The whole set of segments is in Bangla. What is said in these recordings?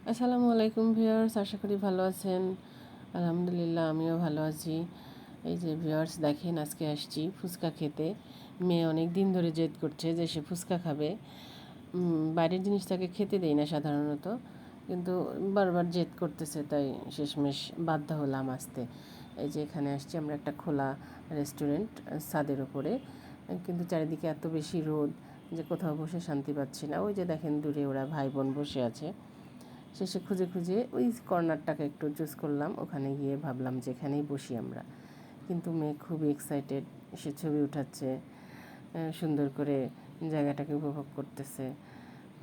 আসসালামু আলাইকুম ভিউয়ার্স, আশা করি ভালো আছেন। আলহামদুলিল্লাহ আমিও ভালো আছি। এই যে ভিউয়ার্স দেখেন, আজকে আসছি ফুচকা খেতে। মেয়ে অনেক দিন ধরে জেদ করছে যে সে ফুচকা খাবে। বাইরের জিনিস তাকে খেতে দেই না সাধারণত, কিন্তু বারবার জেদ করতেছে, তাই শেষমেশ বাধ্য হলাম আসতে। এই যে এখানে আসছি আমরা, একটা খোলা রেস্টুরেন্ট ছাদের ওপরে, কিন্তু চারিদিকে এত বেশি রোদ যে কোথাও বসে শান্তি পাচ্ছি না। ওই যে দেখেন দূরে ওরা ভাই বোন বসে আছে। শেষে খুঁজে খুঁজে ওই কর্নারটাকে একটু চুজ করলাম, ওখানে গিয়ে ভাবলাম যে এখানেই বসি আমরা। কিন্তু মেয়ে খুবই এক্সাইটেড, সে ছবি উঠাচ্ছে, সুন্দর করে জায়গাটাকে উপভোগ করতেছে।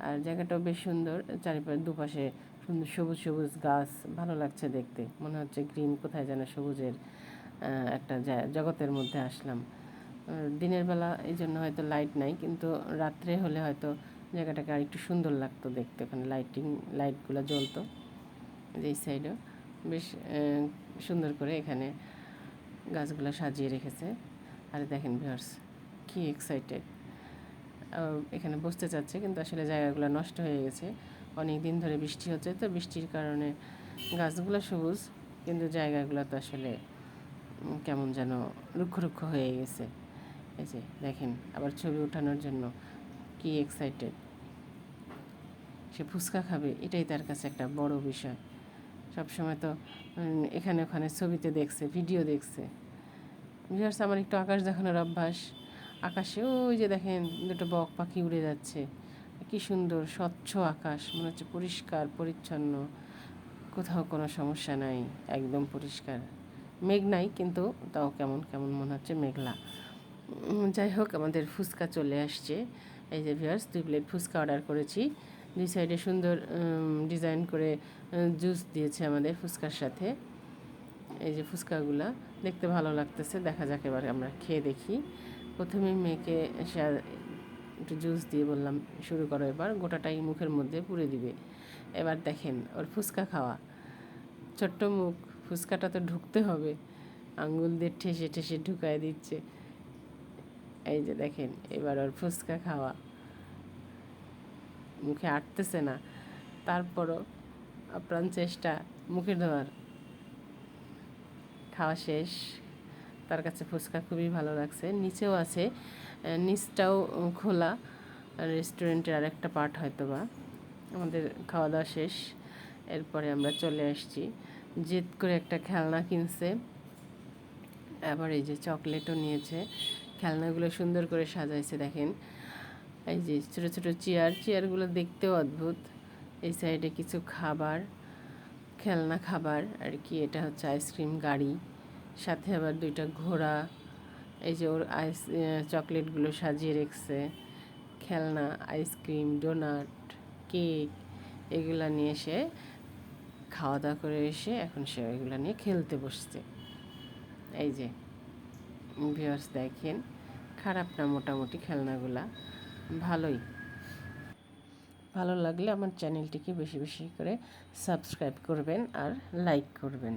আর জায়গাটাও বেশ সুন্দর, চারিপাশে দুপাশে সুন্দর সবুজ সবুজ গাছ, ভালো লাগছে দেখতে। মনে হচ্ছে গ্রিন কোথায় যেন সবুজের একটা জগতের মধ্যে আসলাম। দিনের বেলা এই জন্য হয়তো লাইট নাই, কিন্তু রাত্রে হলে হয়তো জায়গাটাকে আর একটু সুন্দর লাগতো দেখতে। ওখানে লাইটগুলো জ্বলতো। এই সাইডেও বেশ সুন্দর করে এখানে গাছগুলো সাজিয়ে রেখেছে। আর দেখেন ভিউয়ার্স, কি এক্সাইটেড, এখানে বসতে চাচ্ছে, কিন্তু আসলে জায়গাগুলো নষ্ট হয়ে গেছে। অনেক দিন ধরে বৃষ্টি হচ্ছে, তো বৃষ্টির কারণে গাছগুলো সবুজ, কিন্তু জায়গাগুলো তো আসলে কেমন যেন রুক্ষ রুক্ষ হয়ে গেছে। এই যে দেখেন, আবার ছবি ওঠানোর জন্য কি এক্সাইটেড। সে ফুচকা খাবে, এটাই তার কাছে একটা বড় বিষয়। সবসময় তো এখানে ওখানে ছবিতে দেখছে, ভিডিও দেখছে। ভিউয়ার্স, আমার একটু আকাশ দেখানোর অভ্যাস। আকাশে ওই যে দেখেন দুটো বক পাখি উড়ে যাচ্ছে, কি সুন্দর স্বচ্ছ আকাশ, মনে হচ্ছে পরিষ্কার পরিচ্ছন্ন, কোথাও কোনো সমস্যা নাই, একদম পরিষ্কার। মেঘ নাই, কিন্তু তাও কেমন কেমন মনে হচ্ছে মেঘলা। যাই হোক, আমাদের ফুচকা চলে আসছে। এই যে ভিউয়ার্স, 2 প্লেট ফুচকা অর্ডার করেছি। 2 সাইডে সুন্দর ডিজাইন করে জুস দিয়েছে আমাদের ফুচকার সাথে। এই যে ফুচকাগুলা দেখতে ভালো লাগতেছে, দেখা যাক এবার আমরা খেয়ে দেখি। প্রথমে মেয়েকে একটু জুস দিয়ে বললাম, শুরু করো, এবার গোটাটাই মুখের মধ্যে পুরে দিবে। এবার দেখেন ওর ফুচকা খাওয়া, ছোট্ট মুখ, ফুচকাটা তো ঢুকতে হবে, আঙ্গুল দিয়ে ঠেসে ঠেসে ঢুকায় দিচ্ছে। এই যে দেখেন, এবার ওর ফুচকা খাওয়া, মুখে আটতেছে না, তারপরও আপ্রাণ চেষ্টা মুখে দেওয়ার। খাওয়া শেষ, তার কাছে ফুচকা খুবই ভালো লাগছে। নিচেও আছে, নিচটাও খোলা রেস্টুরেন্টের আরেকটা পার্ট হয়তো বা। আমাদের খাওয়া দাওয়া শেষ, এরপরে আমরা চলে আসছি। জেদ করে একটা খেলনা কিনছে, আবার এই যে চকলেটও নিয়েছে। খেলনাগুলো সুন্দর করে সাজাইছে দেখেন। এই যে ছোটো ছোটো চেয়ারগুলো দেখতেও অদ্ভুত। এই সাইডে কিছু খাবার, খেলনা খাবার আর কি, এটা হচ্ছে আইসক্রিম গাড়ি, সাথে আবার 2টা ঘোড়া। এই যে ওর চকলেটগুলো সাজিয়ে রেখেছে, খেলনা, আইসক্রিম, ডোনাট, কেক, এগুলা নিয়ে সে খাওয়া দাওয়া করে এসে এখন সে এগুলো নিয়ে খেলতে বসছে। এই যে ভিউয়ার্স দেখেন, খারাপ না মোটামুটি খেলনাগুলা, ভালোই। ভালো লাগলে আমার চ্যানেলটিকে বেশি বেশি করে সাবস্ক্রাইব করবেন আর লাইক করবেন।